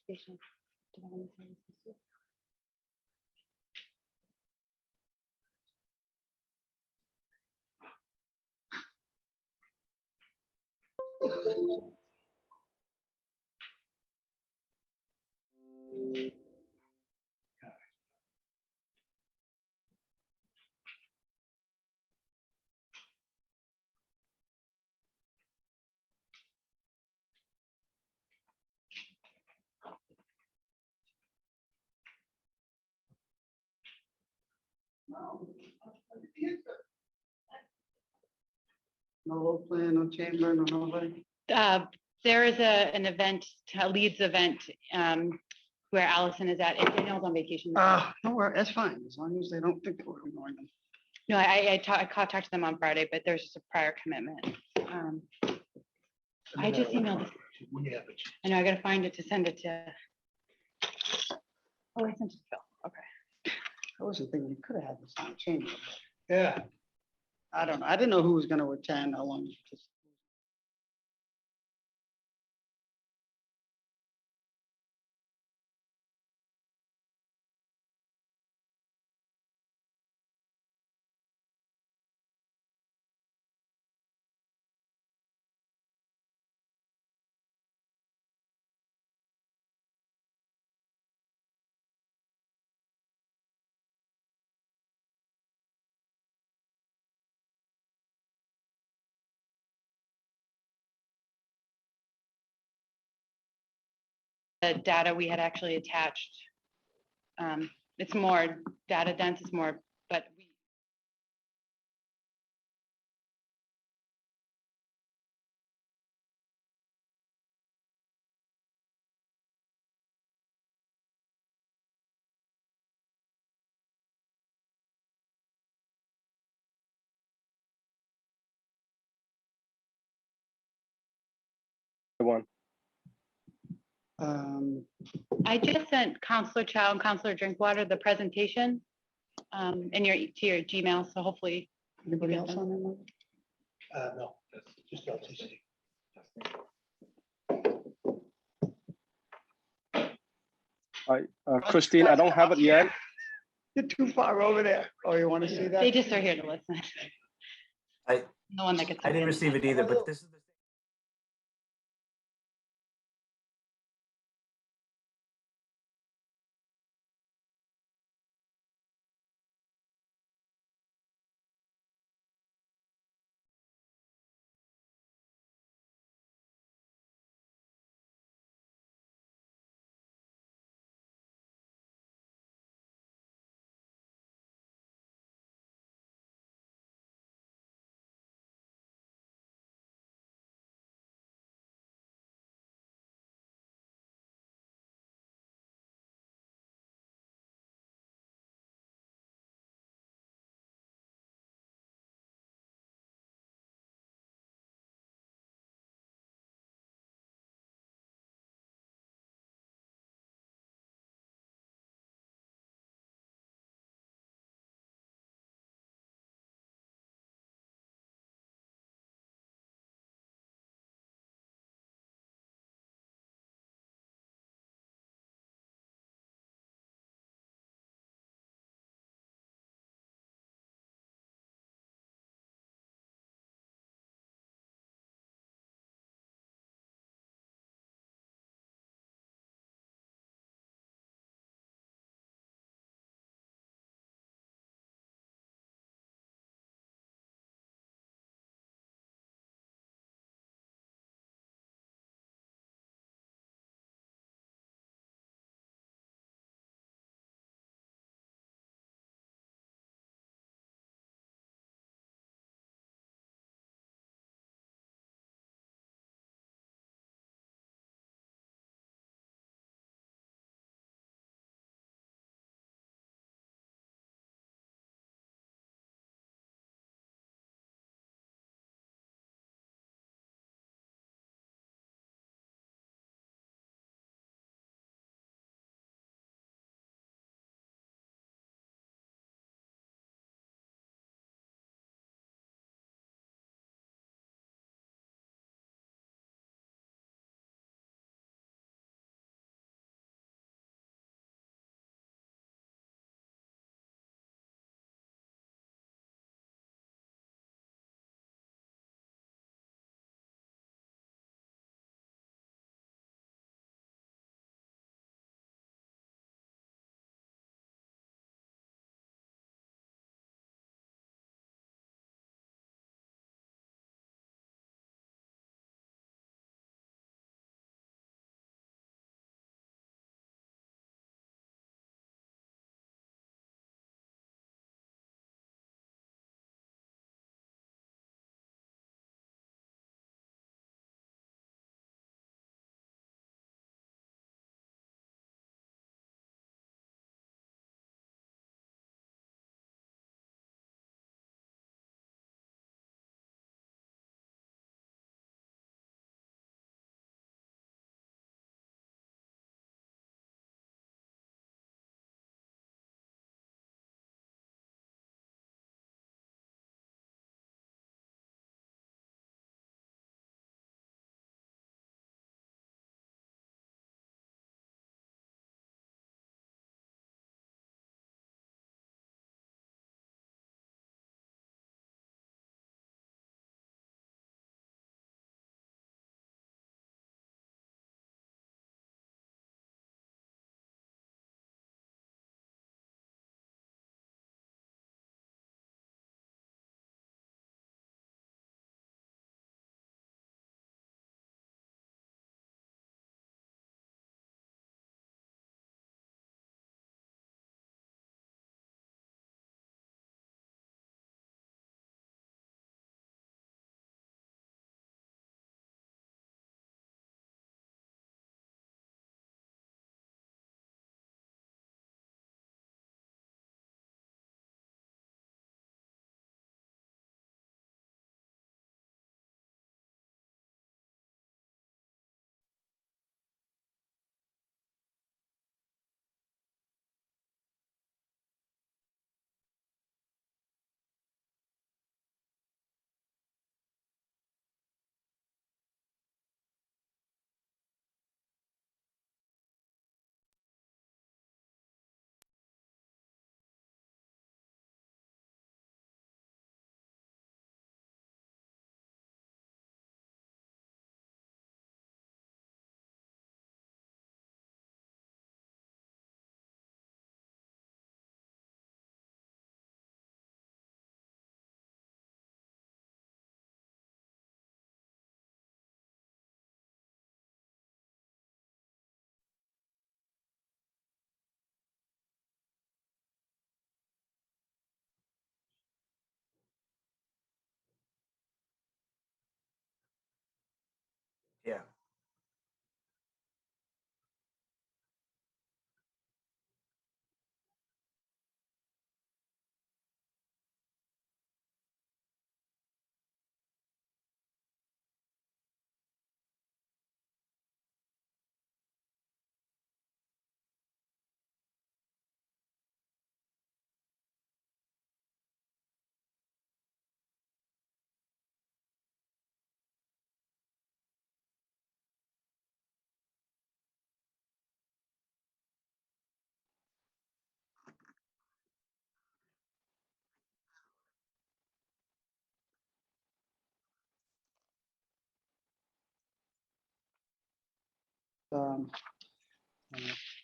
Conservation Development Services. No low plan, no chamber, no nobody. There is an event, a Leeds event, where Allison is at, and Danielle's on vacation. No worry, that's fine, as long as they don't think that we're ignoring them. No, I talked to them on Friday, but there's just a prior commitment. I just emailed it. When you have it. I know, I gotta find it to send it to. Oh, I sent it to Phil, okay. I wasn't thinking we could have had this on the chamber. Yeah. I don't know. I didn't know who was gonna attend, how long. Just- The data we had actually attached. It's more data dense, it's more, but we. One. I just sent Counselor Chow and Counselor Drinkwater the presentation in to your Gmail, so hopefully. Anybody else on that one? No, that's just LTC. Christine, I don't have it yet. You're too far over there. Oh, you want to see that? They just are here to listen. I The one that gets. didn't receive it either, but this is the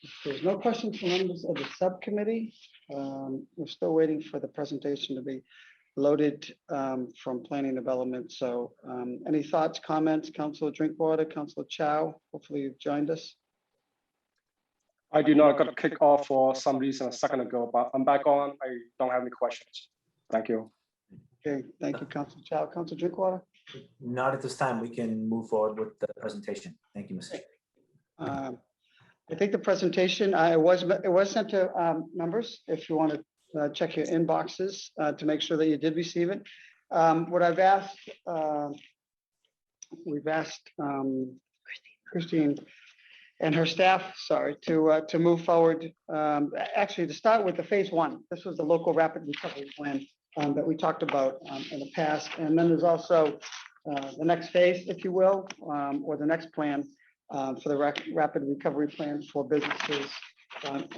if there's no questions from members of the subcommittee, we're still waiting for the presentation to be loaded from planning development. So any thoughts, comments, Councilor Drinkwater, Councilor Chow? Hopefully you've joined us. I do not got kicked off for some reason a second ago, but I'm back on. I don't have any questions. Thank you. Okay, thank you, Councilor Chow. Councilor Drinkwater? Not at this time. We can move forward with the presentation. Thank you, Mr. Chair. I think the presentation, it was sent to members. If you want to check your inboxes to make sure that you did receive it. What I've asked, we've asked Christine and her staff, sorry, to move forward. Actually, to start with the phase one. This was the local rapid recovery plan that we talked about in the past. And then there's also the next phase, if you will, or the next plan for the rapid recovery plan for businesses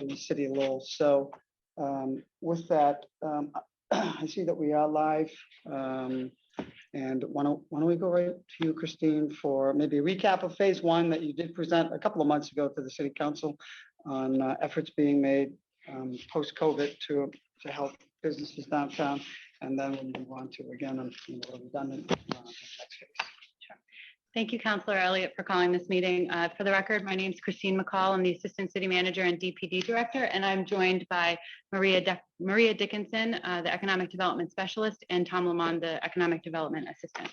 in the city of Lowell. So with that, I see that we are live. And why don't we go right to you, Christine, for maybe a recap of phase one that you did present a couple of months ago to the city council on efforts being made post-COVID to help businesses downtown. And then we'll move on to, again, what we've done in the next phase. Thank you, Councilor Elliott, for calling this meeting. For the record, my name is Christine McCall. I'm the Assistant City Manager and DPD Director, and I'm joined by Maria Dickinson, the Economic Development Specialist, and Tom Lamond, the Economic Development Assistant.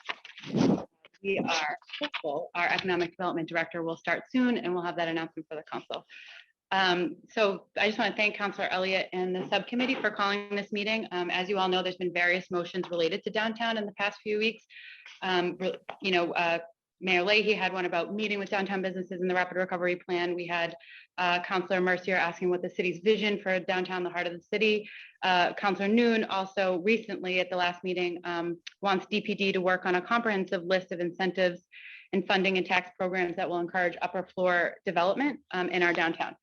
We are hopeful our Economic Development Director will start soon, and we'll have that announcement for the council. So I just want to thank Councilor Elliott and the subcommittee for calling this meeting. As you all know, there's been various motions related to downtown in the past few weeks. Mayor Leahy had one about meeting with downtown businesses in the rapid recovery plan. We had Councilor Mercier asking what the city's vision for downtown, the heart of the city. Councilor Noon also recently at the last meeting wants DPD to work on a comprehensive list of incentives and funding and tax programs that will encourage upper floor development in our downtown.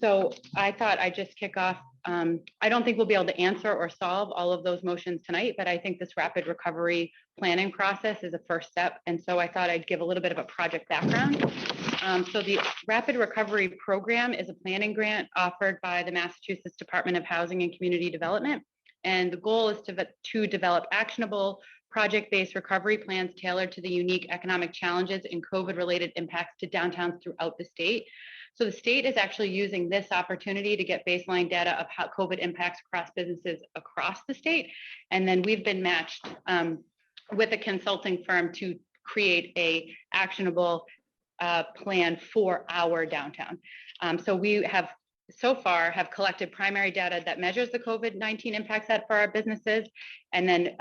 So I thought I'd just kick off. I don't think we'll be able to answer or solve all of those motions tonight, but I think this rapid recovery planning process is a first step. And so I thought I'd give a little bit of a project background. So the Rapid Recovery Program is a planning grant offered by the Massachusetts Department of Housing and Community Development. And the goal is to develop actionable project-based recovery plans tailored to the unique economic challenges and COVID-related impacts to downtowns throughout the state. So the state is actually using this opportunity to get baseline data of how COVID impacts across businesses across the state. And then we've been matched with a consulting firm to create a actionable plan for our downtown. So we have so far have collected primary data that measures the COVID-19 impacts for our businesses. And then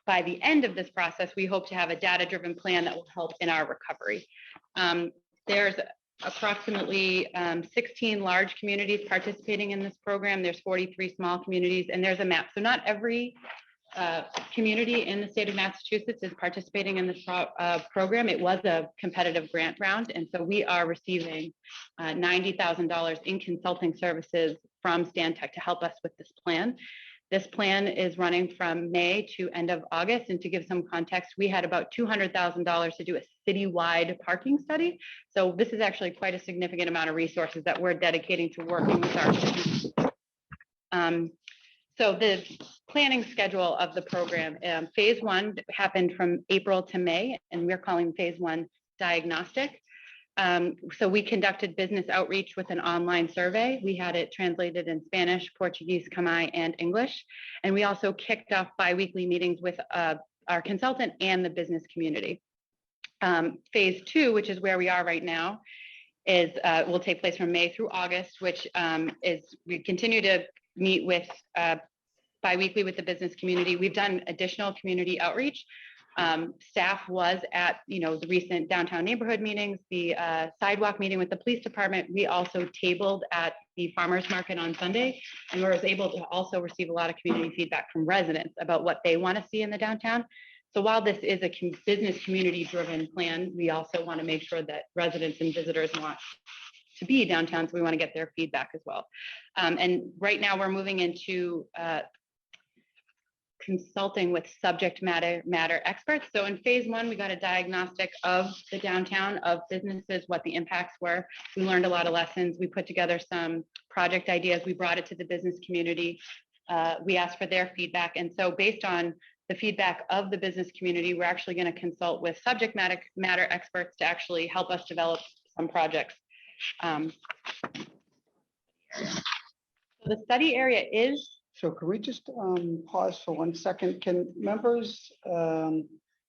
by the end of this process, we hope to have a data-driven plan that will help in our recovery. There's approximately 16 large communities participating in this program. There's 43 small communities, and there's a map. So not every community in the state of Massachusetts is participating in this program. It was a competitive grant round, and so we are receiving $90,000 in consulting services from Stantec to help us with this plan. This plan is running from May to end of August. And to give some context, we had about $200,000 to do a citywide parking study. So this is actually quite a significant amount of resources that we're dedicating to working with our students. So the planning schedule of the program, phase one happened from April to May, and we're calling phase one diagnostic. So we conducted business outreach with an online survey. We had it translated in Spanish, Portuguese, Khmer, and English. And we also kicked off bi-weekly meetings with our consultant and the business community. Phase two, which is where we are right now, will take place from May through August, which we continue to meet with bi-weekly with the business community. We've done additional community outreach. Staff was at the recent downtown neighborhood meetings, the sidewalk meeting with the police department. We also tabled at the farmers market on Sunday, and we were able to also receive a lot of community feedback from residents about what they want to see in the downtown. So while this is a business community driven plan, we also want to make sure that residents and visitors want to be downtown, so we want to get their feedback as well. And right now we're moving into consulting with subject matter experts. So in phase one, we got a diagnostic of the downtown, of businesses, what the impacts were. We learned a lot of lessons. We put together some project ideas. We brought it to the business community. We asked for their feedback. And so based on the feedback of the business community, we're actually going to consult with subject matter experts to actually help us develop some projects. So the study area is, So can we just pause for 1 second? Can members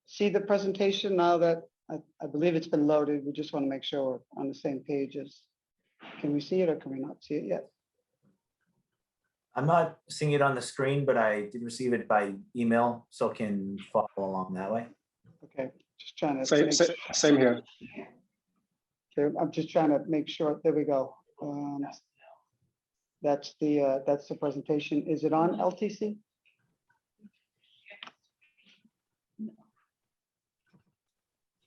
see the presentation now that I believe it's been loaded? We just want to make sure we're on the same page as, can we see it or can we not see it yet? I'm not seeing it on the screen, but I did receive it by email, so can follow along that way. Okay, just trying to. Same here. Okay, I'm just trying to make sure, there we go. That's the presentation. Is it on LTC?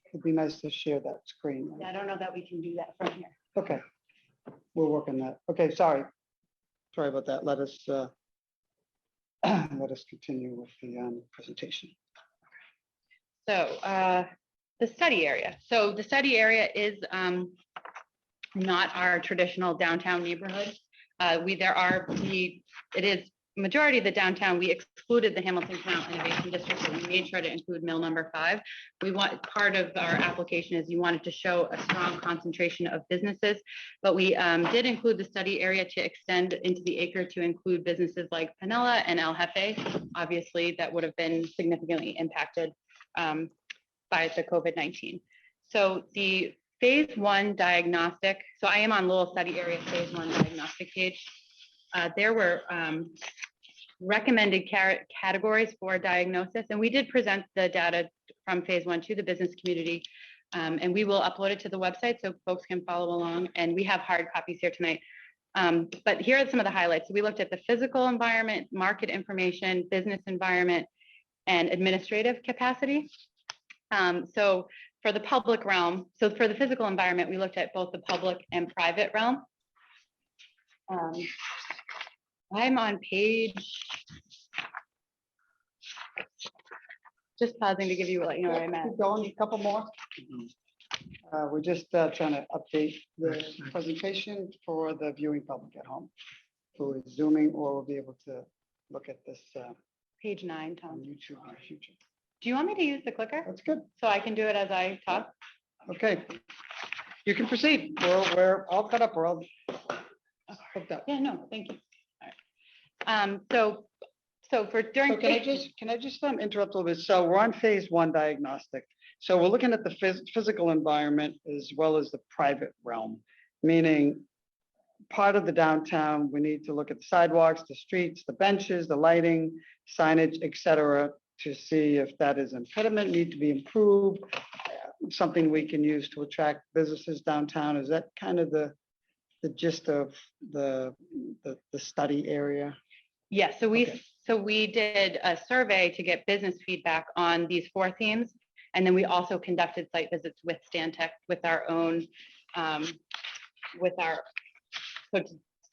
It'd be nice to share that screen. I don't know that we can do that from here. Okay, we'll work on that. Okay, sorry about that. Let us continue with the presentation. So the study area. So the study area is not our traditional downtown neighborhood. It is majority of the downtown. We excluded the Hamilton Canal Innovation District, but we made sure to include mill number 5. Part of our application is you wanted to show a strong concentration of businesses, but we did include the study area to extend into the acre to include businesses like Panella and El Jefe. Obviously, that would have been significantly impacted by the COVID-19. So the phase 1 diagnostic, so I am on Lowell Study Area phase 1 diagnostic page. There were recommended categories for diagnosis, and we did present the data from phase 1 to the business community, and we will upload it to the website so folks can follow along, and we have hard copies here tonight. But here are some of the highlights. We looked at the physical environment, market information, business environment, and administrative capacity. So for the public realm, so for the physical environment, we looked at both the public and private realm. I'm on page, just pausing to give you, you know what I meant. Keep going, a couple more. We're just trying to update the presentation for the viewing public at home who is Zooming or will be able to look at this Page 9, on Tom. YouTube in the future. Do you want me to use the clicker That's good. so I can do it as I talk? Okay. You can proceed. We're all cut up. We're all hooked up. Yeah, no, thank you. All right. So for during. So can I just interrupt a little bit? So we're on phase 1 diagnostic. So we're looking at the physical environment as well as the private realm, meaning part of the downtown, we need to look at the sidewalks, the streets, the benches, the lighting, signage, et cetera, to see if that is impediment, need to be improved, something we can use to attract businesses downtown. Is that kind of the gist of the study area? Yeah, so Okay. we did a survey to get business feedback on these 4 themes. And then we also conducted site visits with Stantec with our own, so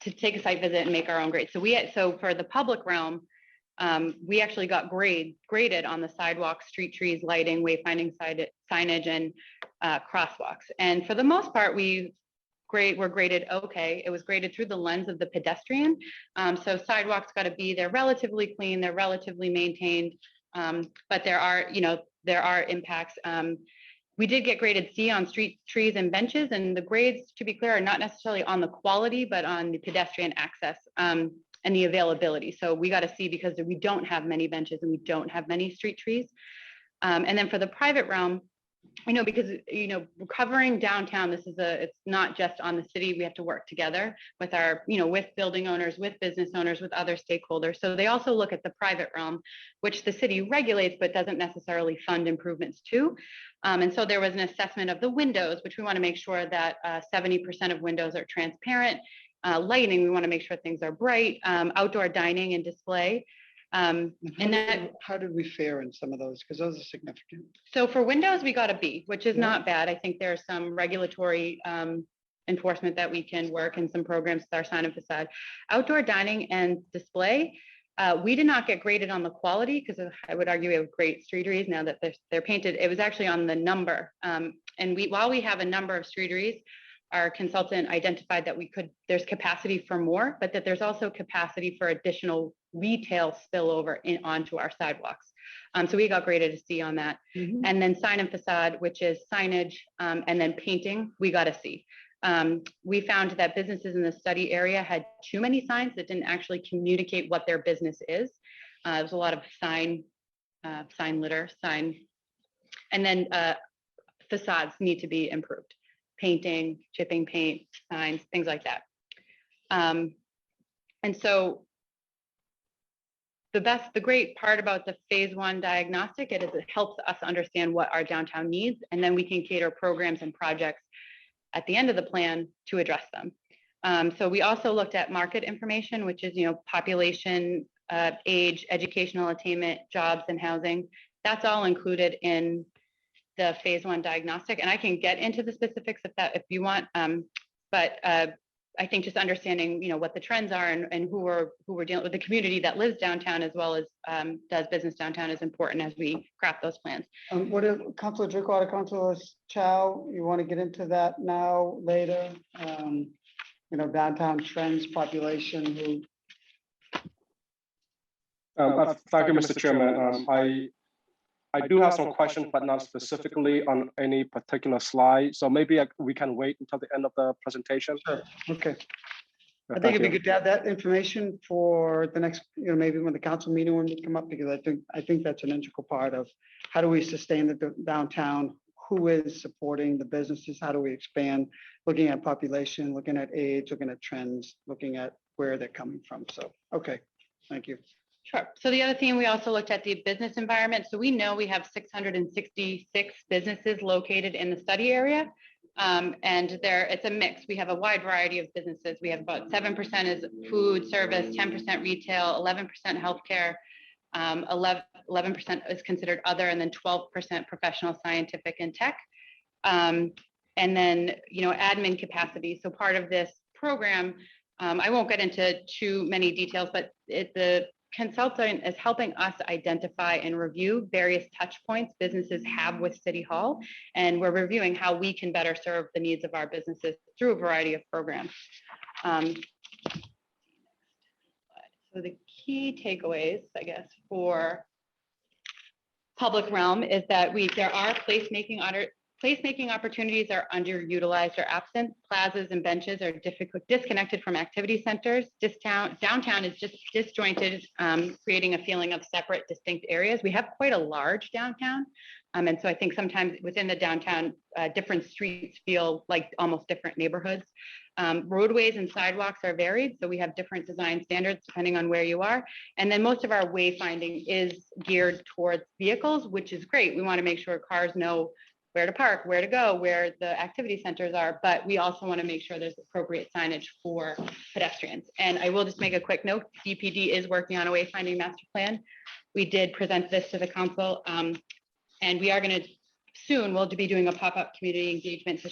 to take a site visit and make our own grades. So for the public realm, we actually got graded on the sidewalks, street trees, lighting, wayfinding signage, and crosswalks. And for the most part, were graded okay. It was graded through the lens of the pedestrian. So sidewalks got to be, they're relatively clean, they're relatively maintained, but there are impacts. We did get graded C on street trees and benches, and the grades, to be clear, are not necessarily on the quality, but on the pedestrian access and the availability. So we got a C because we don't have many benches and we don't have many street trees. And then for the private realm, because recovering downtown, it's not just on the city. We have to work together with with building owners, with business owners, with other stakeholders. So they also look at the private realm, which the city regulates, but doesn't necessarily fund improvements to. And so there was an assessment of the windows, which we want to make sure that 70% of windows are transparent. Lighting, we want to make sure things are bright. Outdoor dining and display. And then How did we fare in some of those? Because those are significant. so for windows, we got a B, which is Yeah. not bad. I think there's some regulatory enforcement that we can work and some programs with our sign and facade. Outdoor dining and display, We did not get graded on the quality because I would argue we have great streeteries now that they're painted. It was actually on the number. And while we have a number of streeteries, our consultant identified that there's capacity for more, but that there's also capacity for additional retail spillover onto our sidewalks. So we got graded a C on that. And then sign and facade, which is signage, and then painting, we got a C. We found that businesses in the study area had too many signs that didn't actually communicate what their business is. There's a lot of sign litter, and then facades need to be improved. Painting, chipping paint, signs, things like that. And so the great part about the phase 1 diagnostic is it helps us understand what our downtown needs, and then we can cater programs and projects at the end of the plan to address them. So we also looked at market information, which is, population, age, educational attainment, jobs, and housing. That's all included in the phase 1 diagnostic, and I can get into the specifics if you want. But I think just understanding, what the trends are and who we're dealing with, the community that lives downtown as well as does business downtown is important as we craft those plans. What if Councilor Drinkwater, Councilor Chow, you want to get into that now, later? Downtown trends, population. Thank you, Mr. Chairman. I do have some questions, but not specifically on any particular slide. So maybe we can wait until the end of the presentation. Sure. Okay. I think Thank it'd be you. good to have that information for the next, maybe when the council meeting when we come up, because I think that's an integral part of how do we sustain the downtown, who is supporting the businesses, how do we expand, looking at population, looking at age, looking at trends, looking at where they're coming from. So, okay, thank you. Sure. So the other thing, we also looked at the business environment. So we know we have 666 businesses located in the study area. And it's a mix. We have a wide variety of businesses. We have about 7% is food service, 10% retail, 11% healthcare, 11% is considered other, and then 12% professional, scientific, and tech. And then, admin capacity. So part of this program, I won't get into too many details, but the consultant is helping us identify and review various touch points businesses have with City Hall, and we're reviewing how we can better serve the needs of our businesses through a variety of programs. So the key takeaways, I guess, for public realm is that there are placemaking opportunities are underutilized or absent. Plazas and benches are disconnected from activity centers. Downtown is just disjointed, creating a feeling of separate, distinct areas. We have quite a large downtown. And so I think sometimes within the downtown, different streets feel like almost different neighborhoods. Roadways and sidewalks are varied, so we have different design standards depending on where you are. And then most of our wayfinding is geared towards vehicles, which is great. We want to make sure cars know where to park, where to go, where the activity centers are, but we also want to make sure there's appropriate signage for pedestrians. And I will just make a quick note, DPD is working on a wayfinding master plan. We did present this to the council, and we are going to soon, we'll be doing a pop-up community engagement to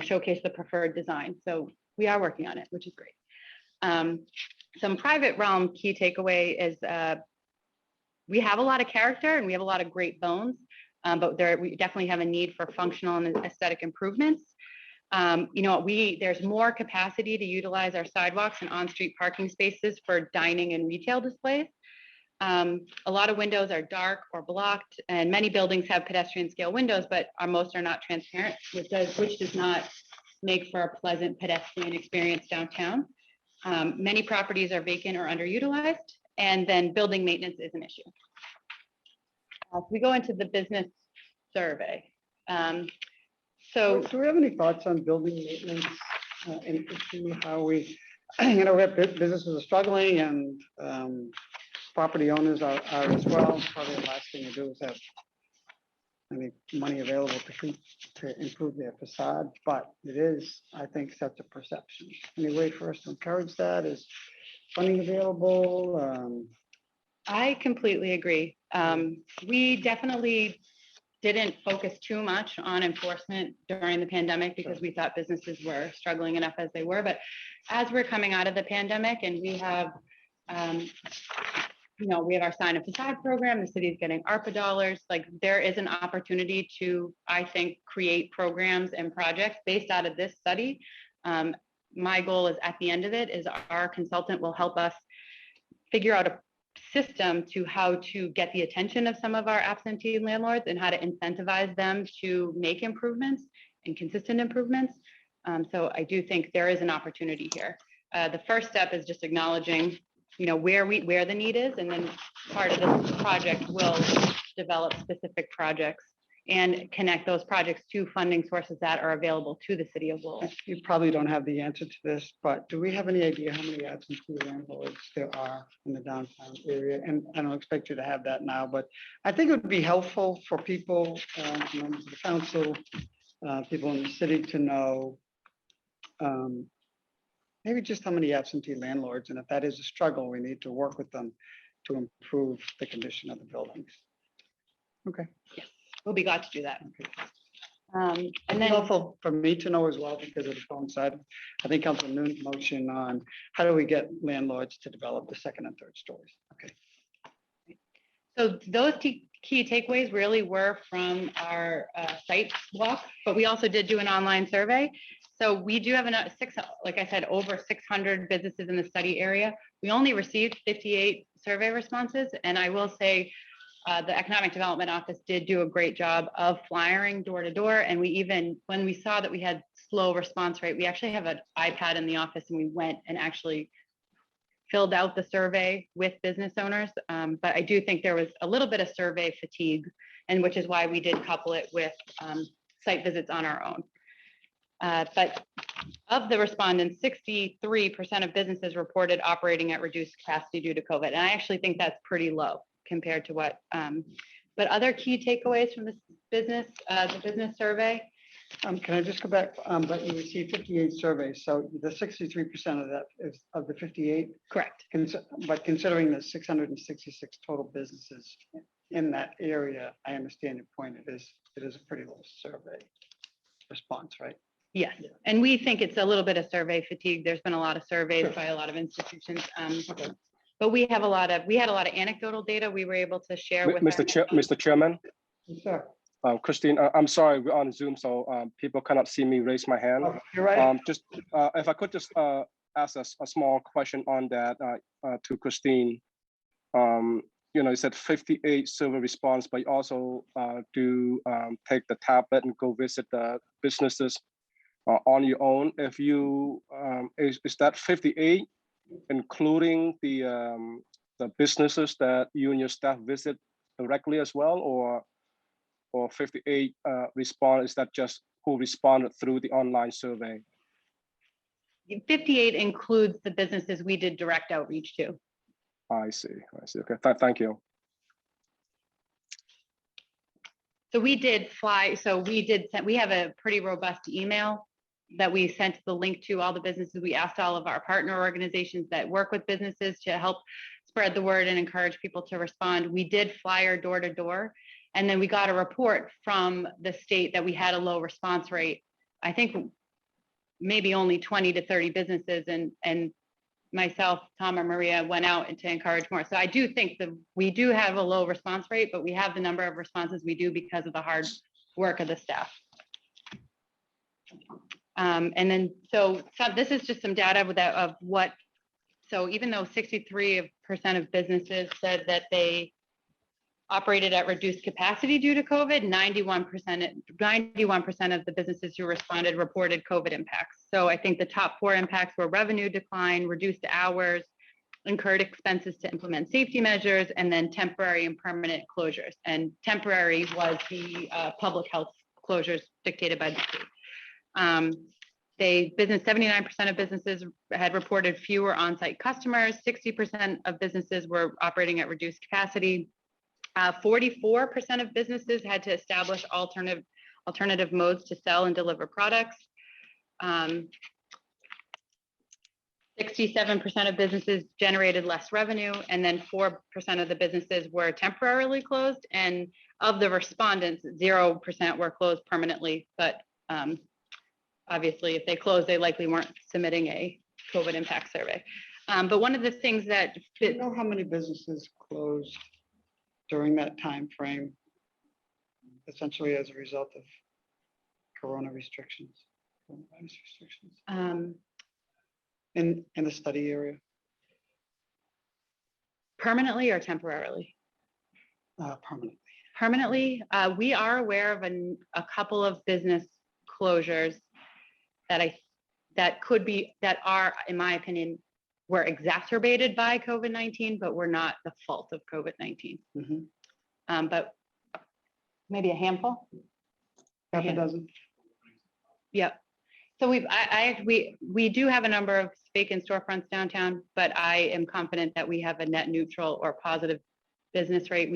showcase the preferred design. So we are working on it, which is great. Some private realm key takeaway is we have a lot of character and we have a lot of great bones. But we definitely have a need for functional and aesthetic improvements. There's more capacity to utilize our sidewalks and on-street parking spaces for dining and retail displays. A lot of windows are dark or blocked, and many buildings have pedestrian scale windows, but most are not transparent, which does not make for a pleasant pedestrian experience downtown. Many properties are vacant or underutilized, and then building maintenance is an issue. We go into the business survey. So do we have any thoughts on building maintenance and how we have businesses are struggling and property owners are as well. Probably the last thing to do is have any money available to improve their facade, but it is, I think, sets a perception. Any way for us to encourage that? Is funding available? I completely agree. We definitely didn't focus too much on enforcement during the pandemic because we thought businesses were struggling enough as they were. But as we're coming out of the pandemic and we have We have our sign of facade program, the city's getting ARPA dollars, like there is an opportunity to, I think, create programs and projects based out of this study. My goal is at the end of it is our consultant will help us figure out a system to how to get the attention of some of our absentee landlords and how to incentivize them to make improvements and consistent improvements. So I do think there is an opportunity here. The first step is just acknowledging, where the need is, and then part of this project will develop specific projects and connect those projects to funding sources that are available to the city of Lowell. You probably don't have the answer to this, but do we have any idea how many absentee landlords there are in the downtown area? And I don't expect you to have that now, but I think it would be helpful for people, members of the council, people in the city to know maybe just how many absentee landlords, and if that is a struggle, we need to work with them to improve the condition of the buildings. Okay. We'll be glad to do that. Okay. And And then helpful for me to know as well, because of the coincide. I think Council Noon's motion on how do we get landlords to develop the second and third stories? Okay. so those key takeaways really were from our site walk, but we also did do an online survey. So we do have like I said, over 600 businesses in the study area. We only received 58 survey responses, and I will say the Economic Development Office did do a great job of flyering door to door. And when we saw that we had slow response rate, we actually have an iPad in the office and we went and actually filled out the survey with business owners. But I do think there was a little bit of survey fatigue, and which is why we did couple it with site visits on our own. But of the respondents, 63% of businesses reported operating at reduced capacity due to COVID. And I actually think that's pretty low compared to what, but other key takeaways from this the business survey. Can I just go back? But you received 58 surveys, so the 63% of that is of the 58. Correct. But considering the 666 total businesses in that area, I understand your point. It is a pretty low survey response, right? Yes, and we think it's a little bit of survey fatigue. There's been a lot of surveys Sure. by a lot of institutions. Okay. But we had a lot of anecdotal data we were able to share with Mr. Chairman, Yes, sir. Christine, I'm sorry, we're on Zoom, so people cannot see me raise my hand. Oh, you're right. Just if I could just ask a small question on that to Christine. You said 58 survey response, but you also do take the tablet and go visit the businesses on your own. If you is that 58 including the businesses that you and your staff visit directly as well, or 58 respond, is that just who responded through the online survey? 58 includes the businesses we did direct outreach to. I see. Okay, thank you. So we did fly. So we have a pretty robust email that we sent the link to all the businesses. We asked all of our partner organizations that work with businesses to help spread the word and encourage people to respond. We did flyer door to door, and then we got a report from the state that we had a low response rate. I think maybe only 20 to 30 businesses, and myself, Tom, or Maria went out to encourage more. So I do think that we do have a low response rate, but we have the number of responses we do because of the hard work of the staff. And then, so this is just some data of what, so even though 63% of businesses said that they operated at reduced capacity due to COVID, 91% of the businesses who responded reported COVID impacts. So I think the top 4 impacts were revenue decline, reduced hours, incurred expenses to implement safety measures, and then temporary and permanent closures. And temporary was the public health closures dictated by the state. 79% of businesses had reported fewer on-site customers. 60% of businesses were operating at reduced capacity. 44% of businesses had to establish alternative modes to sell and deliver products. 67% of businesses generated less revenue, and then 4% of the businesses were temporarily closed. And of the respondents, 0% were closed permanently, but obviously, if they closed, they likely weren't submitting a COVID impact survey. But one of the things that Do you know how many businesses closed during that time frame, essentially as a result of corona restrictions? Coronavirus restrictions in the study area, permanently or temporarily? permanently. Permanently, we are aware of a couple of business closures that are, in my opinion, were exacerbated by COVID-19, but were not the fault of COVID-19. Mhm. But maybe a handful. Half a dozen. Yep. So we do have a number of vacant storefronts downtown, but I am confident that we have a net neutral or positive business rate.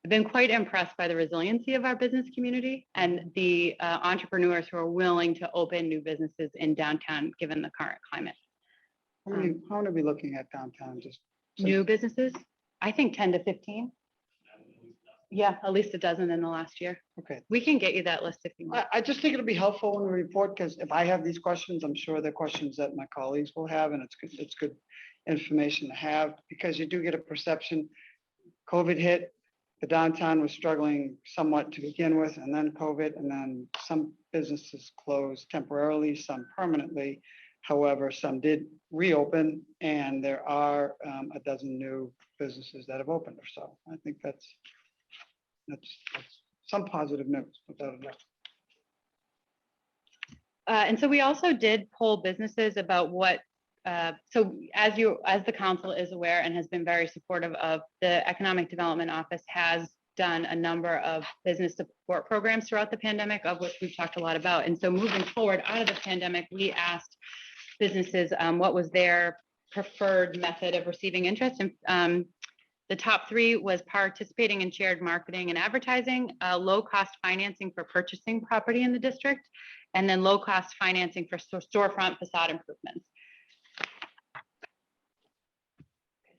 I've been quite impressed by the resiliency of our business community and the entrepreneurs who are willing to open new businesses in downtown, given the current climate. How many are we looking at downtown? Just New businesses, I think 10 to 15. Yeah, at least a dozen in the last year. okay. We can get you that list if you want. I just think it'll be helpful when we report, because if I have these questions, I'm sure they're questions that my colleagues will have, and it's good information to have, because you do get a perception. COVID hit, the downtown was struggling somewhat to begin with, and then COVID, and then some businesses closed temporarily, some permanently. However, some did reopen, and there are a dozen new businesses that have opened or so. I think that's some positive news, without a doubt. And so we also did poll businesses about what, so as the council is aware and has been very supportive of, the Economic Development Office has done a number of business support programs throughout the pandemic, of which we've talked a lot about. And so moving forward out of the pandemic, we asked businesses what was their preferred method of receiving interest. And the top three was participating in shared marketing and advertising, low-cost financing for purchasing property in the district, and then low-cost financing for storefront facade improvements.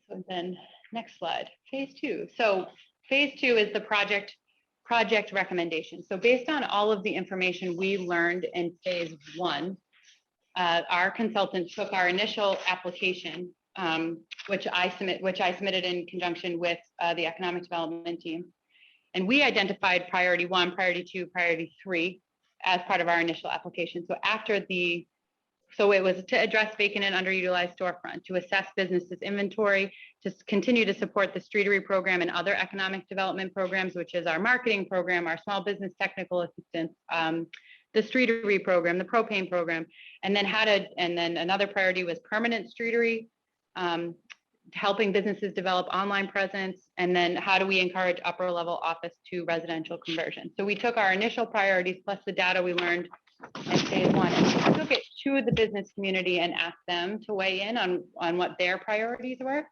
So then next slide, phase two. So phase two is the project recommendation. So based on all of the information we learned in phase one, our consultant took our initial application, which I submitted in conjunction with the economic development team. And we identified priority 1, priority 2, priority 3 as part of our initial application. So it was to address vacant and underutilized storefront, to assess businesses inventory, to continue to support the streetery program and other economic development programs, which is our marketing program, our small business technical assistance, the streetery program, the propane program, and then another priority was permanent streetery, helping businesses develop online presence, and then how do we encourage upper level office to residential conversion. So we took our initial priorities plus the data we learned in phase one, and we took it to the business community and asked them to weigh in on what their priorities were.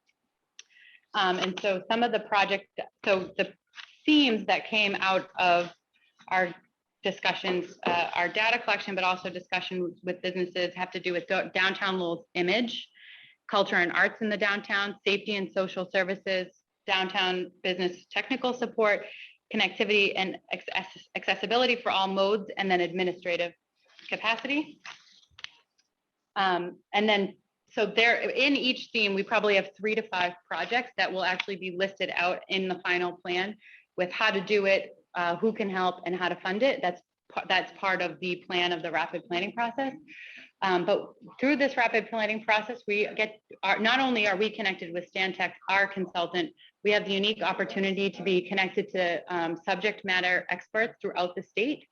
And so the themes that came out of our discussions, our data collection, but also discussion with businesses, have to do with downtown Lowell's image, culture and arts in the downtown, safety and social services, downtown business technical support, connectivity and accessibility for all modes, and then administrative capacity. And then, so there in each theme, we probably have 3 to 5 projects that will actually be listed out in the final plan with how to do it, who can help, and how to fund it. That's part of the plan of the rapid planning process. But through this rapid planning process, not only are we connected with Stantec, our consultant, we have the unique opportunity to be connected to subject matter experts throughout the state.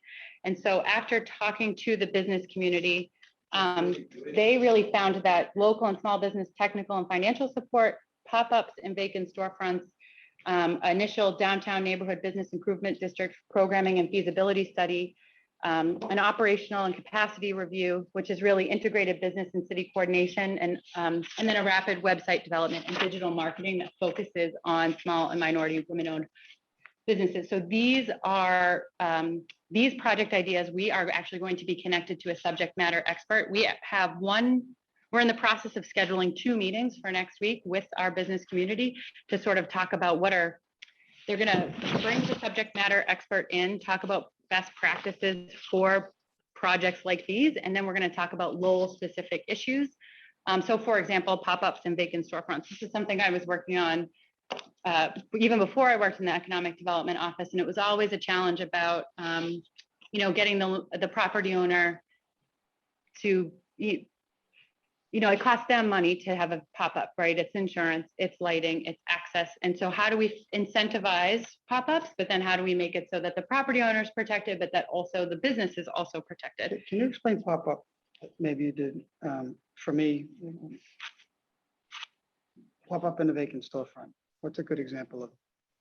And so after talking to the business community, they really found that local and small business technical and financial support, pop-ups and vacant storefronts, initial downtown neighborhood business improvement district programming and feasibility study, an operational and capacity review, which is really integrated business and city coordination, and then a rapid website development and digital marketing that focuses on small and minority and women-owned businesses. So these are these project ideas. We are actually going to be connected to a subject matter expert. We're in the process of scheduling 2 meetings for next week with our business community to sort of talk about they're going to bring the subject matter expert in, talk about best practices for projects like these, and then we're going to talk about Lowell specific issues So for example, pop-ups and vacant storefronts. This is something I was working on even before I worked in the economic development office, and it was always a challenge about, getting the property owner to, it costs them money to have a pop-up, right? It's insurance, it's lighting, it's access. And so how do we incentivize pop-ups, but then how do we make it so that the property owner is protected, but that also the business is also protected? Can you explain pop-up? Maybe you did, for me. Pop-up in a vacant storefront. What's a good example of? a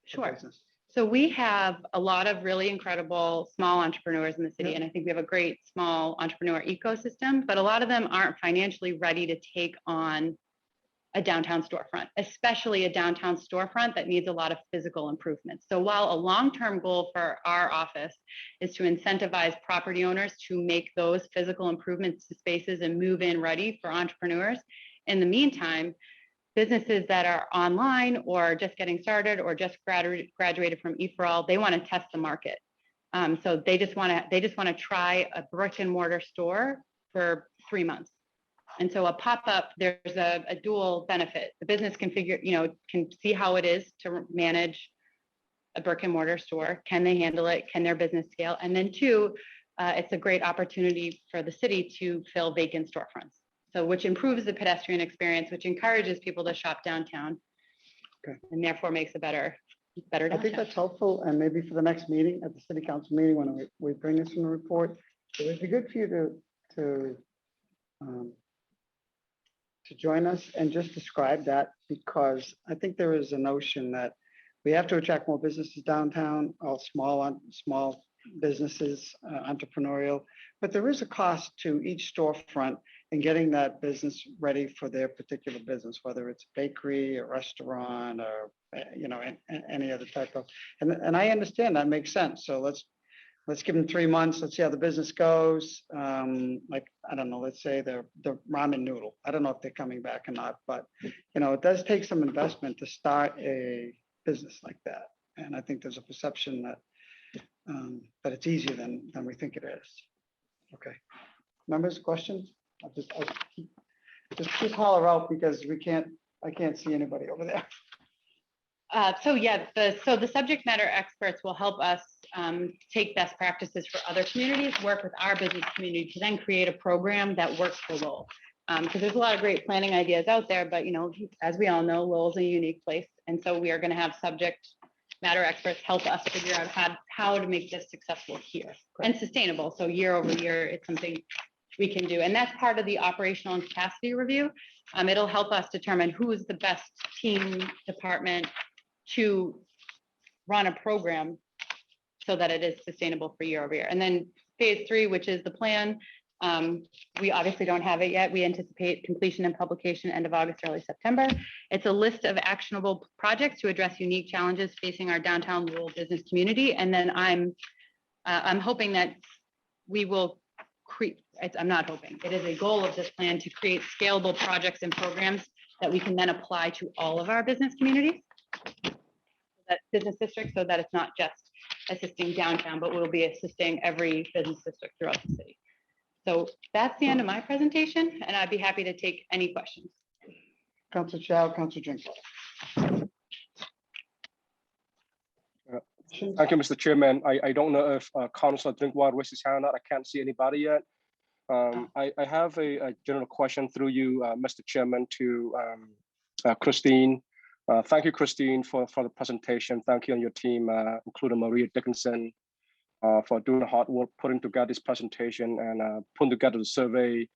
Sure. business? So we have a lot of really incredible small entrepreneurs in the city, Yeah. and I think we have a great small entrepreneur ecosystem, but a lot of them aren't financially ready to take on a downtown storefront, especially a downtown storefront that needs a lot of physical improvements. So while a long-term goal for our office is to incentivize property owners to make those physical improvements to spaces and move in ready for entrepreneurs, in the meantime, businesses that are online or just getting started or just graduated from E4All, they want to test the market. So they just want to try a brick and mortar store for 3 months. And so a pop-up, there's a dual benefit. The business can can see how it is to manage a brick and mortar store. Can they handle it? Can their business scale? And then two, it's a great opportunity for the city to fill vacant storefronts. So which improves the pedestrian experience, which encourages people to shop downtown. Okay. And therefore makes a better I think downtown. that's helpful, and maybe for the next meeting, at the city council meeting, when we bring this in the report, it would be good for you to join us and just describe that, because I think there is a notion that we have to attract more businesses downtown, all small businesses, entrepreneurial, but there is a cost to each storefront in getting that business ready for their particular business, whether it's a bakery, a restaurant, or any other type of. And I understand that makes sense. So let's give them 3 months. Let's see how the business goes. Like, I don't know, let's say the ramen noodle. I don't know if they're coming back or not, but it does take some investment to start a business like that. And I think there's a perception that it's easier than we think it is. Okay. Members, questions? I'll just holler out, because I can't see anybody over there. So the subject matter experts will help us take best practices for other communities, work with our business community to then create a program that works for Lowell. Because there's a lot of great planning ideas out there, but as we all know, Lowell's a unique place. And so we are going to have subject matter experts help us figure out how to make this successful here and sustainable. So year over year, it's something we can do. And that's part of the operational and capacity review. It'll help us determine who is the best team department to run a program so that it is sustainable for year over year. And then phase 3, which is the plan, we obviously don't have it yet. We anticipate completion and publication end of August, early September. It's a list of actionable projects to address unique challenges facing our downtown Lowell business community. And then I'm hoping that we will create, I'm not hoping, it is a goal of this plan to create scalable projects and programs that we can then apply to all of our business communities, that business districts, so that it's not just assisting downtown, but we'll be assisting every business district throughout the city. So that's the end of my presentation, and I'd be happy to take any questions. Councilor Chow, Councilor Drinkwater. Thank you, Mr. Chairman. I don't know if Councilor Drinkwater wishes his hand or not. I can't see anybody yet. I have a general question through you, Mr. Chairman, to Christine. Thank you, Christine, for the presentation. Thank you and your team, including Maria Dickinson, for doing the hard work, putting together this presentation and putting together the survey.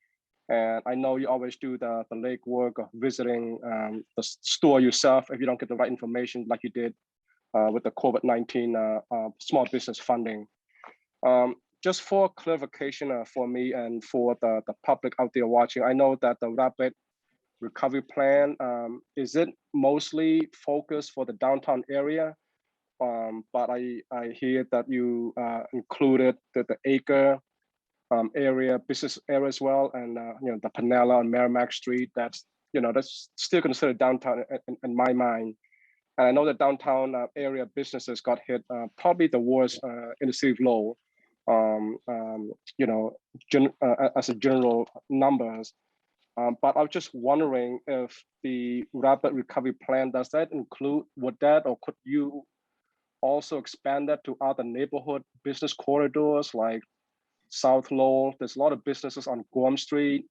And I know you always do the legwork of visiting the store yourself if you don't get the right information like you did with the COVID-19 small business funding. Just for clarification for me and for the public out there watching, I know that the rapid recovery plan, is it mostly focused for the downtown area? But I hear that you included the acre area, business area as well, and the Pinella and Merrimack Street. That's still considered downtown in my mind. And I know the downtown area businesses got hit probably the worst in the city of Lowell. As a general numbers. But I was just wondering if the rapid recovery plan, does that include, would that, or could you also expand that to other neighborhood business corridors like South Lowell? There's a lot of businesses on Guam Street.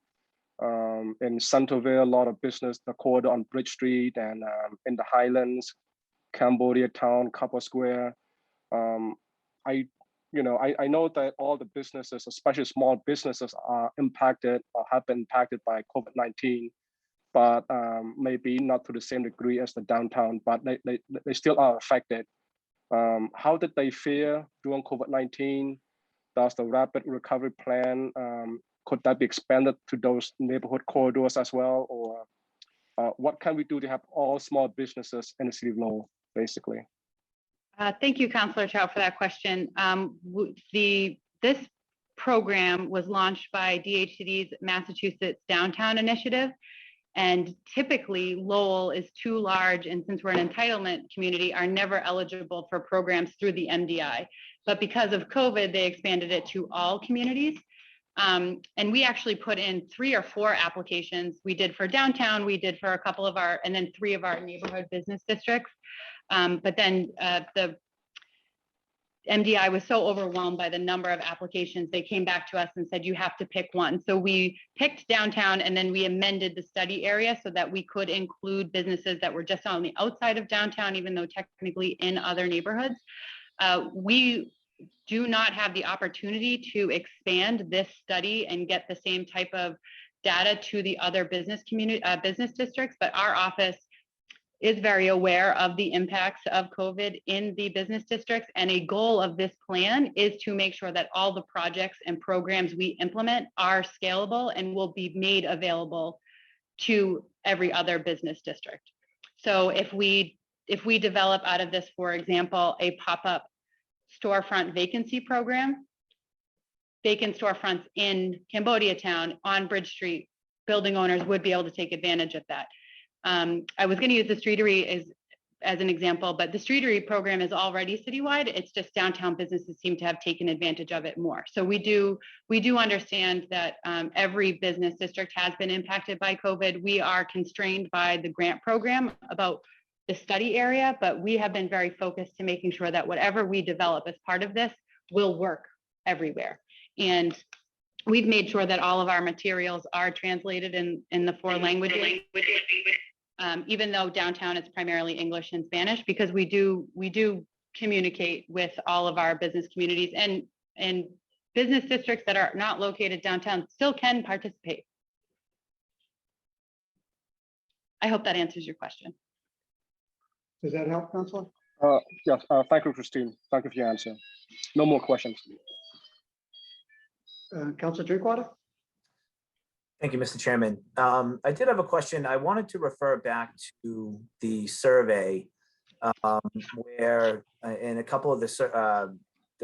In Centerville, a lot of business, the corridor on Bridge Street, and in the Highlands, Cambodia Town, Copper Square. I I know that all the businesses, especially small businesses, are impacted or have been impacted by COVID-19, but maybe not to the same degree as the downtown, but they still are affected. How did they fare during COVID-19? Does the rapid recovery plan, could that be expanded to those neighborhood corridors as well? Or what can we do to help all small businesses in the city of Lowell, basically? Thank you, Councilor Chow, for that question. This program was launched by DHCD's Massachusetts Downtown Initiative. And typically Lowell is too large, and since we're an entitlement community, are never eligible for programs through the MDI. But because of COVID, they expanded it to all communities. And we actually put in 3 or 4 applications. We did for downtown, we did for a couple of our, and then 3 of our neighborhood business districts. But then the MDI was so overwhelmed by the number of applications, they came back to us and said, you have to pick one. So we picked downtown, and then we amended the study area so that we could include businesses that were just on the outside of downtown, even though technically in other neighborhoods. We do not have the opportunity to expand this study and get the same type of data to the other business districts, but our office is very aware of the impacts of COVID in the business districts. And a goal of this plan is to make sure that all the projects and programs we implement are scalable and will be made available to every other business district. So if we develop out of this, for example, a pop-up storefront vacancy program, vacant storefronts in Cambodia Town, on Bridge Street, building owners would be able to take advantage of that. I was going to use the Streetery as an example, but the Streetery program is already citywide. It's just downtown businesses seem to have taken advantage of it more. So we do understand that every business district has been impacted by COVID. We are constrained by the grant program about the study area, but we have been very focused to making sure that whatever we develop as part of this will work everywhere. And we've made sure that all of our materials are translated in the 4 languages. Even though downtown is primarily English and Spanish, because we do communicate with all of our business communities, and business districts that are not located downtown still can participate. I hope that answers your question. Does that help, Councilor? Yes, thank you, Christine. Thank you for your answer. No more questions. Councilor Drinkwater? Thank you, Mr. Chairman. I did have a question. I wanted to refer back to the survey where in a couple of the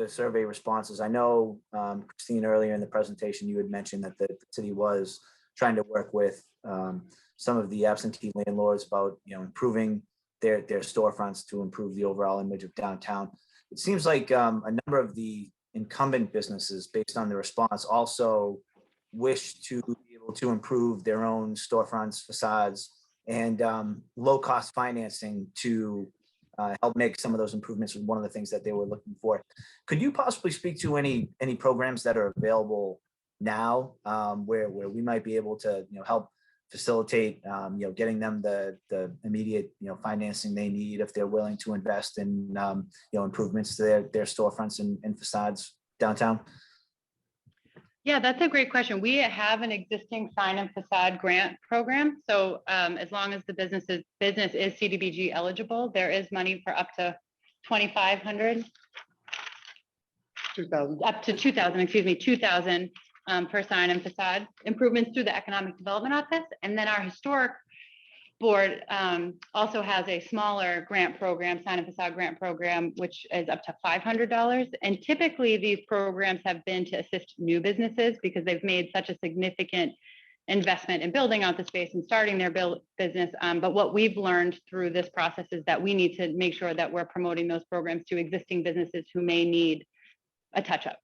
survey responses, I know, Christine, earlier in the presentation, you had mentioned that the city was trying to work with some of the absentee landlords about improving their storefronts to improve the overall image of downtown. It seems like a number of the incumbent businesses, based on the response, also wish to be able to improve their own storefronts, facades, and low-cost financing to help make some of those improvements was one of the things that they were looking for. Could you possibly speak to any programs that are available now where we might be able to help facilitate getting them the immediate financing they need if they're willing to invest in improvements to their storefronts and facades downtown? Yeah, that's a great question. We have an existing sign and facade grant program. So as long as the business is CDBG eligible, there is money for up to 2,500. 2,000. Up to 2,000, excuse me, 2,000 for sign and facade improvements through the Economic Development Office. And then our historic board also has a smaller grant program, sign and facade grant program, which is up to $500. And typically these programs have been to assist new businesses because they've made such a significant investment in building out the space and starting their business. But what we've learned through this process is that we need to make sure that we're promoting those programs to existing businesses who may need a touch up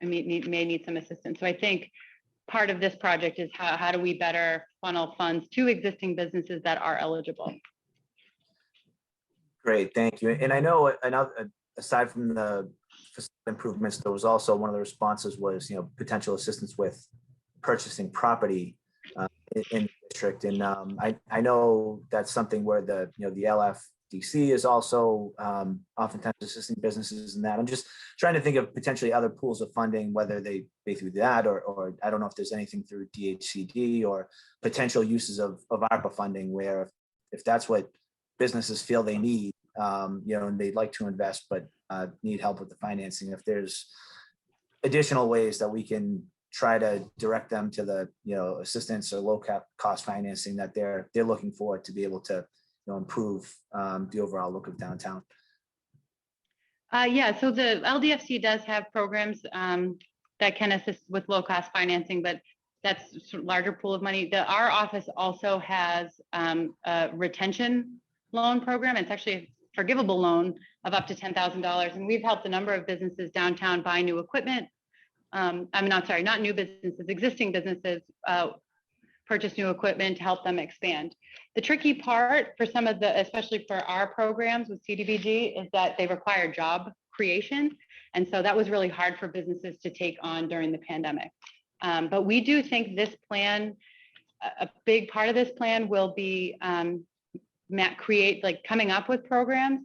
and may need some assistance. So I think part of this project is how do we better funnel funds to existing businesses that are eligible. Great, thank you. And I know, aside from the facility improvements, there was also one of the responses was, potential assistance with purchasing property in the district. And I know that's something where the LFDC is also oftentimes assisting businesses in that. I'm just trying to think of potentially other pools of funding, whether they be through that or I don't know if there's anything through DHCD or potential uses of ARPA funding where if that's what businesses feel they need, and they'd like to invest, but need help with the financing. If there's additional ways that we can try to direct them to the, assistance or low cost financing that they're looking for to be able to, improve the overall look of downtown. Yeah, so the LDFC does have programs that can assist with low cost financing, but that's a larger pool of money. Our office also has a retention loan program. It's actually a forgivable loan of up to $10,000. And we've helped a number of businesses downtown buy new equipment. Not new businesses, existing businesses purchase new equipment to help them expand. The tricky part for some of especially for our programs with CDBG is that they require job creation. And so that was really hard for businesses to take on during the pandemic. But we do think this plan, a big part of this plan will be coming up with programs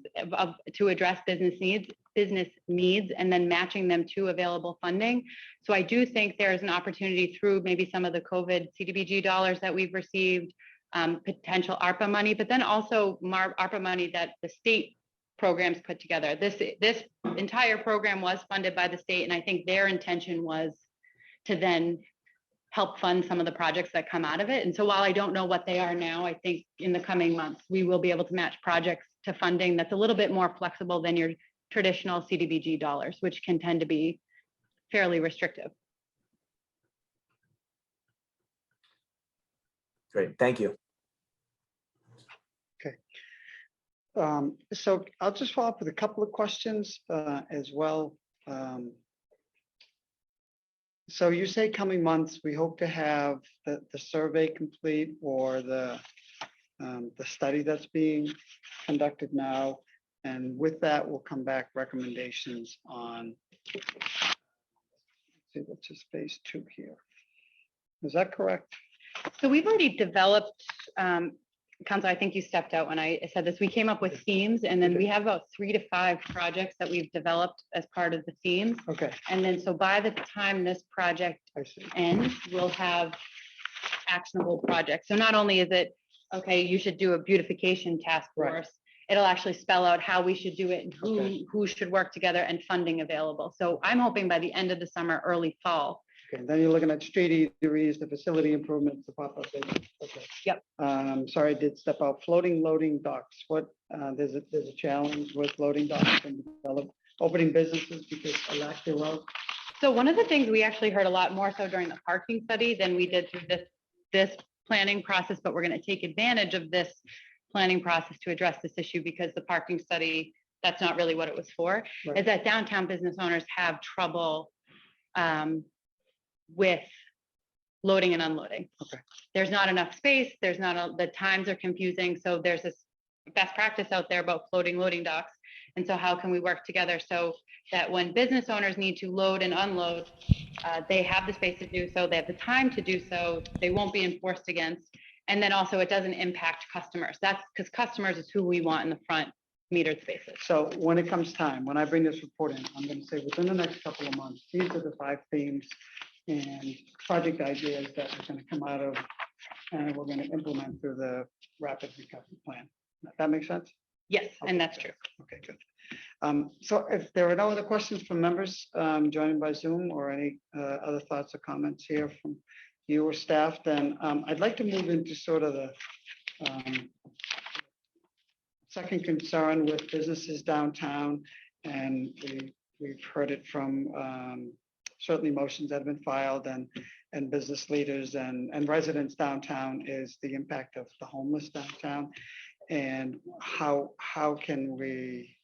to address business needs and then matching them to available funding. So I do think there's an opportunity through maybe some of the COVID CDBG dollars that we've received, potential ARPA money, but then also ARPA money that the state programs put together. This entire program was funded by the state, and I think their intention was to then help fund some of the projects that come out of it. And so while I don't know what they are now, I think in the coming months, we will be able to match projects to funding that's a little bit more flexible than your traditional CDBG dollars, which can tend to be fairly restrictive. Great, thank you. Okay. So I'll just follow up with a couple of questions as well. So you say coming months, we hope to have the survey complete or the study that's being conducted now. And with that, we'll come back recommendations on, let's see, what's his phase 2 here. Is that correct? So we've already developed, Council, I think you stepped out when I said this, we came up with themes, and then we have about 3 to 5 projects that we've developed as part of the themes. Okay, And then so by the time this project I see. ends, we'll have actionable projects. So not only is it, okay, you should do a beautification task Right. force, it'll actually spell out how we should do it and Okay. who should work together and funding available. So I'm hoping by the end of the summer, early fall. Okay, then you're looking at street eateries, the facility improvements, the pop-up business. Okay. Yep. Sorry, I did step out. Floating loading docks. What, there's a challenge with loading docks and opening businesses because of lack thereof. So one of the things we actually heard a lot more so during the parking study than we did through this planning process, but we're going to take advantage of this planning process to address this issue because the parking study, that's not really what it was for, Right. is that downtown business owners have trouble with loading and unloading. Okay. There's not enough space. The times are confusing. So there's this best practice out there about floating loading docks. And so how can we work together so that when business owners need to load and unload, they have the space to do so, they have the time to do so, they won't be enforced against. And then also it doesn't impact customers. That's because customers is who we want in the front metered spaces. So when it comes time, when I bring this report in, I'm going to say within the next couple of months, these are the 5 themes and project ideas that are going to come out of, and we're going to implement through the rapid recovery plan. That makes sense? Yes, Okay. and that's true. Okay, good. So if there are no other questions from members joining by Zoom or any other thoughts or comments here from you or staff, then I'd like to move into sort of the second concern with businesses downtown. And we've heard it from certainly motions that have been filed and business leaders and residents downtown is the impact of the homeless downtown. And how can we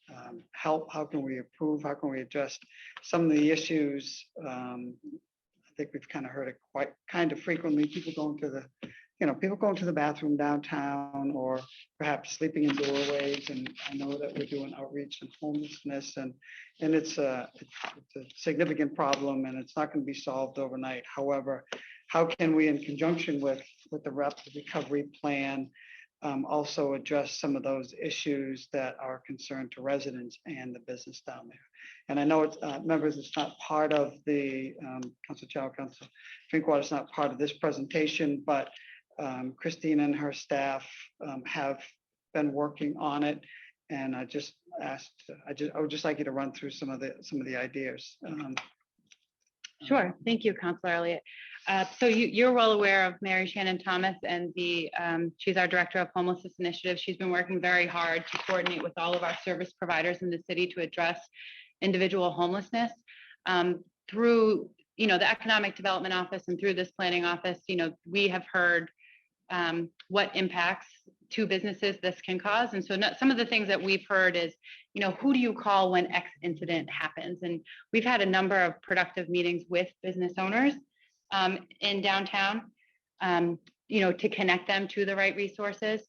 help? How can we improve? How can we address some of the issues think we've kind of heard it quite kind of frequently. People going to the bathroom downtown or perhaps sleeping in doorways. And I know that we're doing outreach and homelessness and it's a significant problem and it's not going to be solved overnight. However, how can we, in conjunction with the rapid recovery plan, also address some of those issues that are concerned to residents and the business down there? And I know it's members, it's not part of the Council Chow, Council Drinkwater, it's not part of this presentation, but Christine and her staff have been working on it. And I would just like you to run through some of the ideas. Sure. Thank you, Councilor Elliott. So you're well aware of Mary Shannon Thomas and she's our Director of Homelessness Initiative. She's been working very hard to coordinate with all of our service providers in the city to address individual homelessness through, the Economic Development Office and through this planning office. We have heard what impacts to businesses this can cause. And so some of the things that we've heard is, who do you call when X incident happens? And we've had a number of productive meetings with business owners in downtown, to connect them to the right resources.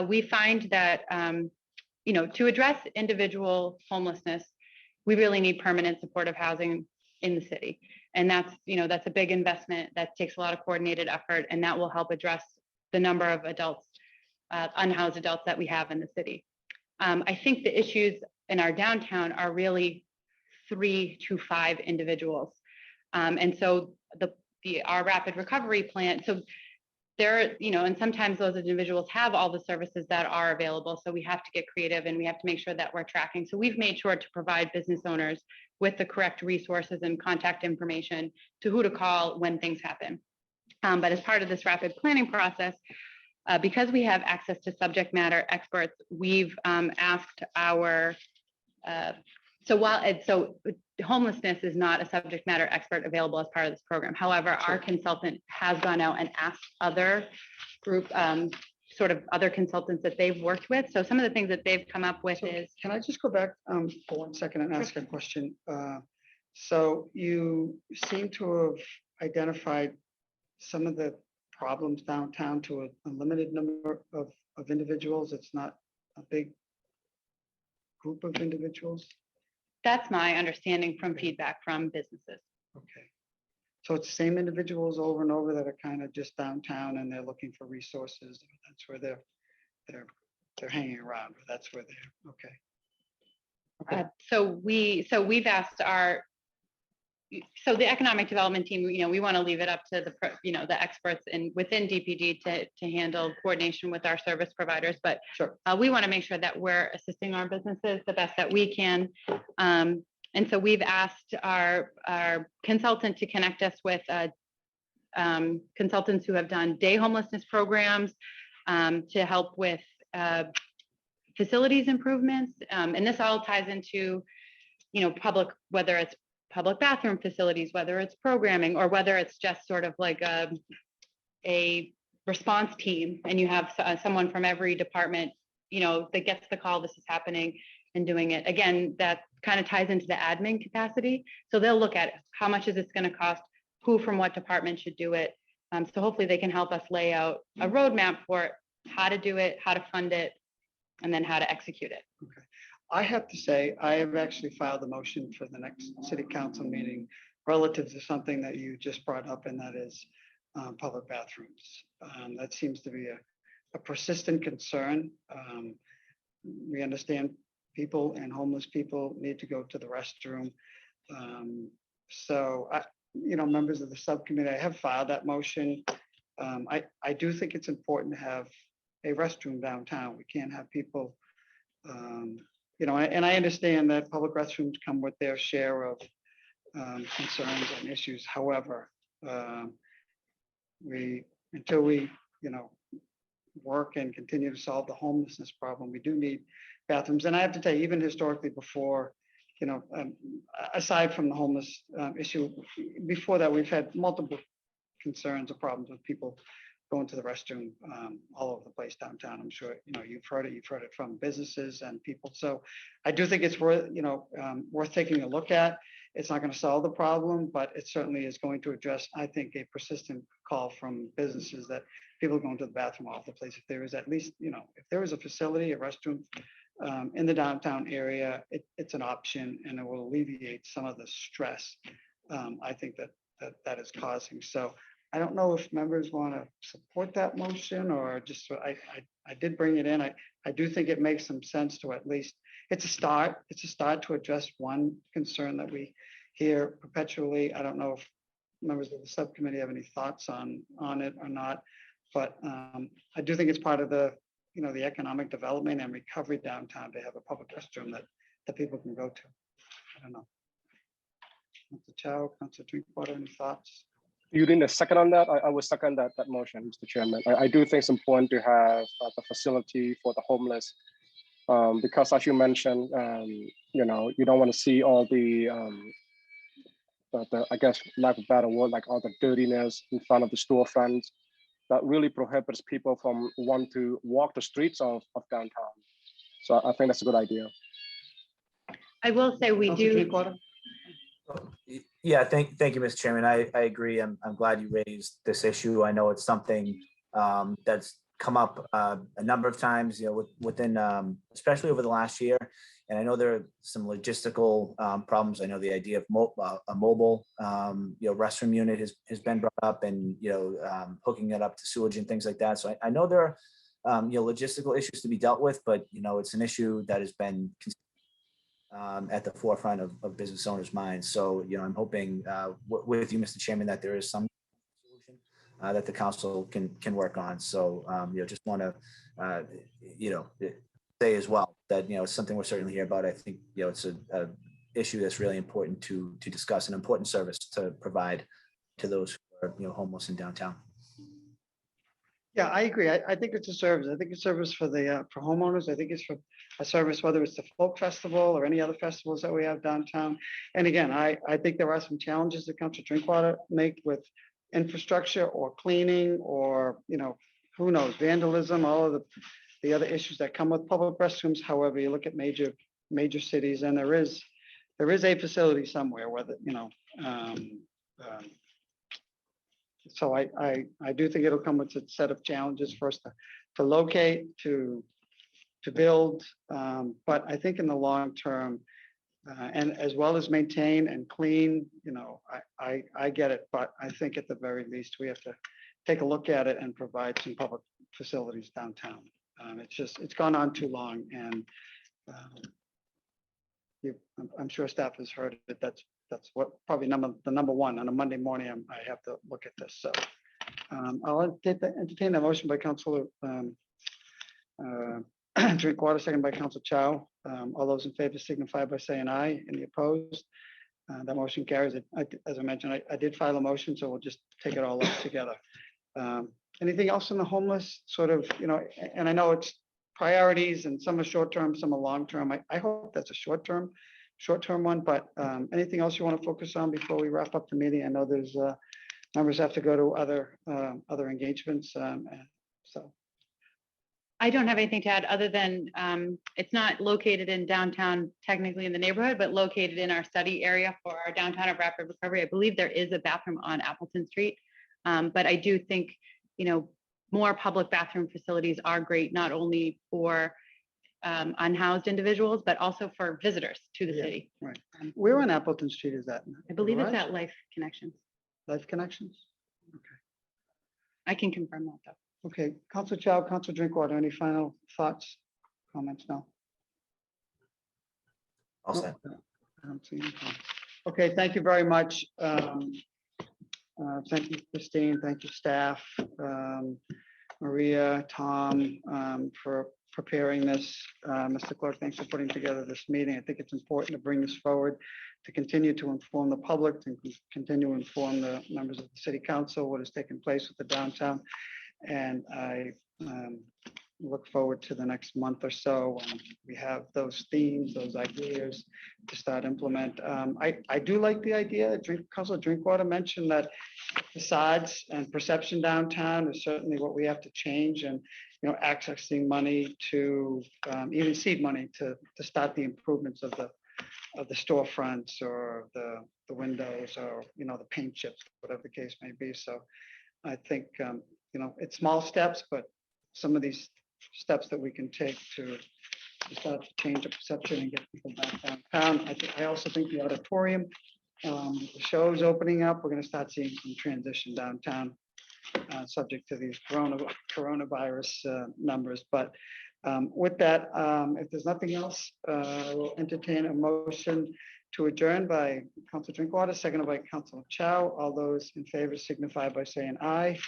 We find that, to address individual homelessness, we really need permanent supportive housing in the city. And that's a big investment that takes a lot of coordinated effort, and that will help address the number of adults, unhoused adults that we have in the city. I think the issues in our downtown are really 3 to 5 individuals. And so our rapid recovery plan, so there, and sometimes those individuals have all the services that are available. So we have to get creative and we have to make sure that we're tracking. So we've made sure to provide business owners with the correct resources and contact information to who to call when things happen. But as part of this rapid planning process, because we have access to subject matter experts, we've asked our, so homelessness is not a subject matter expert available as part of this program. However, our consultant has gone out and asked other other consultants that they've worked with. So some of the things that they've come up with is. Can I just go back for 1 second and ask a question? So you seem to have identified some of the problems downtown to a limited number of individuals. It's not a big group of individuals. That's my understanding from feedback from businesses. Okay. So it's the same individuals over and over that are kind of just downtown and they're looking for resources. That's where they're hanging around. That's where they're okay. So we've asked the economic development team, we want to leave it up to the experts within DPD to handle coordination with our service providers. But sure. We want to make sure that we're assisting our businesses the best that we can. And so we've asked our consultant to connect us with consultants who have done day homelessness programs to help with facilities improvements. And this all ties into, whether it's public bathroom facilities, whether it's programming, or whether it's just sort of like a response team, and you have someone from every department, that gets the call, this is happening, and doing it. Again, that kind of ties into the admin capacity. So they'll look at how much is this going to cost, who from what department should do it. So hopefully they can help us lay out a roadmap for how to do it, how to fund it, and then how to execute it. Okay. I have to say, I have actually filed a motion for the next city council meeting relative to something that you just brought up, and that is public bathrooms. That seems to be a persistent concern. We understand people and homeless people need to go to the restroom. So, members of the subcommittee, I have filed that motion. I do think it's important to have a restroom downtown. We can't have people and I understand that public restrooms come with their share of concerns and issues. However, until we work and continue to solve the homelessness problem, we do need bathrooms. And I have to tell you, even historically before, aside from the homeless issue, before that, we've had multiple concerns or problems with people going to the restroom all over the place downtown. I'm sure, you've heard it from businesses and people. So I do think it's worth taking a look at. It's not going to solve the problem, but it certainly is going to address, I think, a persistent call from businesses that people are going to the bathroom all over the place. If there is at least, if there is a facility, a restroom in the downtown area, it's an option and it will alleviate some of the stress I think that is causing. So I don't know if members want to support that motion or just, I did bring it in. I do think it makes some sense to at least, it's a start to address one concern that we hear perpetually. I don't know if members of the subcommittee have any thoughts on it or not, but I do think it's part of the economic development and recovery downtown to have a public restroom that people can go to. I don't know. Councilor Chow, Councilor Drinkwater, any thoughts? You need a second on that? I will second that motion, Mr. Chairman. I do think it's important to have the facility for the homeless because, as you mentioned, you don't want to see all the I guess, lack of better word, like all the dirtiness in front of the storefronts that really prohibits people from wanting to walk the streets of downtown. So I think that's a good idea. I will say we Councilor do. Drinkwater? Yeah, thank you, Mr. Chairman. I agree. I'm glad you raised this issue. I know it's something that's come up a number of times, within, especially over the last year. And I know there are some logistical problems. I know the idea of a mobile, restroom unit has been brought up, and hooking it up to sewage and things like that. So I know there are logistical issues to be dealt with, but it's an issue that has been at the forefront of business owners' minds. So, I'm hoping with you, Mr. Chairman, that there is some solution that the council can work on. So, just want to, say as well that, it's something we're certainly here about. I think, it's a issue that's really important to discuss, an important service to provide to those who are, homeless in downtown. Yeah, I agree. I think it's a service. I think it's a service for for homeowners. I think it's for a service, whether it's the folk festival or any other festivals that we have downtown. And again, I think there are some challenges that Councilor Drinkwater make with infrastructure or cleaning or, who knows, vandalism, all of the other issues that come with public restrooms. However, you look at major cities and there is a facility somewhere, whether, so I do think it'll come with a set of challenges for us to locate, to build, but I think in the long term, and as well as maintain and clean, I get it, but I think at the very least we have to take a look at it and provide some public facilities downtown. It's gone on too long, and I'm sure staff has heard it. That's what probably the number one on a Monday morning. I have to look at this. So I'll entertain a motion by Councilor Drinkwater, second by Councilor Chow. All those in favor signify by saying aye. Any opposed? That motion carries. As I mentioned, I did file a motion, so we'll just take it all up together. Anything else in the homeless sort of, and I know it's priorities and some are short term, some are long term. I hope that's a short term one, but anything else you want to focus on before we wrap up the meeting? I know there's members have to go to other engagements. So I don't have anything to add other than it's not located in downtown, technically in the neighborhood, but located in our study area for our downtown of rapid recovery. I believe there is a bathroom on Appleton Street, but I do think, more public bathroom facilities are great, not only for unhoused individuals, but also for visitors to the city. Right. Where on Appleton Street is that? I believe it's at Life Connections. Life Connections? I can confirm that though. Okay. Councilor Chow, Councilor Drinkwater, any final thoughts, comments? No. All set. I don't see anything. Okay, thank you very much. Thank you, Christine. Thank you, staff. Maria, Tom, for preparing this. Mr. Clerk, thanks for putting together this meeting. I think it's important to bring this forward, to continue to inform the public, to continue to inform the members of the City Council what has taken place with the downtown. And I look forward to the next month or so. When we have those themes, those ideas to start implement. I do like the idea. Councilor Drinkwater mentioned that facades and perception downtown is certainly what we have to change, and accessing money to even seed money to start the improvements of the storefronts or the windows or the paint chips, whatever the case may be. So I think it's small steps, but some of these steps that we can take to start to change the perception and get people back downtown. I also think the auditorium, the show's opening up. We're going to start seeing some transition downtown, subject to these coronavirus numbers. But with that, if there's nothing else, I will entertain a motion to adjourn by Councilor Drinkwater, seconded by Councilor Chow. All those in favor signify by saying aye.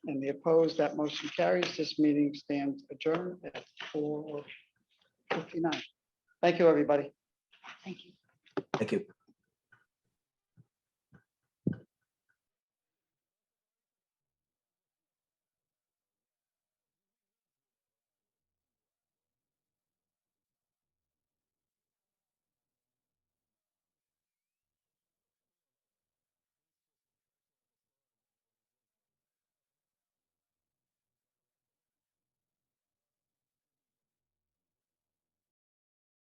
And the opposed, that motion carries. This meeting stands adjourned at 4:59. Thank you, everybody. Thank you. Thank you.